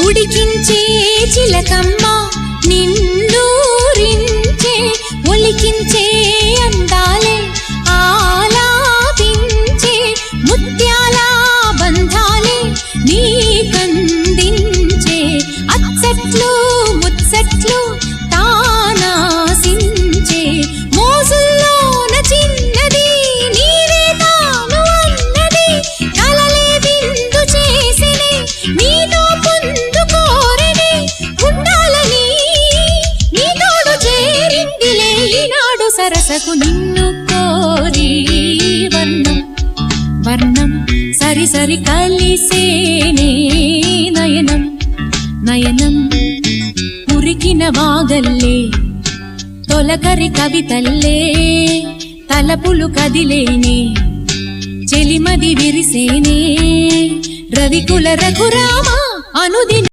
ఉడికించే చిలకమ్మ నిన్నూరించే ఒలికించే అందాలే ఆలాపించే ముత్యాల బంధాలే నీకందించే అచ్చట్లు ముచ్చట్లు తానాసించే మోజుల్లోన చిన్నది నీవే తాను అన్నది కలలే విందు చేసినే నీతో పొందుకోరనే ఉండాలని నీ తోడు చేరిందిలే ఈనాడు సరసకు నిన్ను కోరి వర్ణం వర్ణం సరి సరి కలిసేనే నయనం నయనం ఉరికిన వాగల్లే తొలకరి కవితల్లే తలపులు కదిలేనే చెలిమది విరిసేనే రవికుల రఘురామ అనుదిన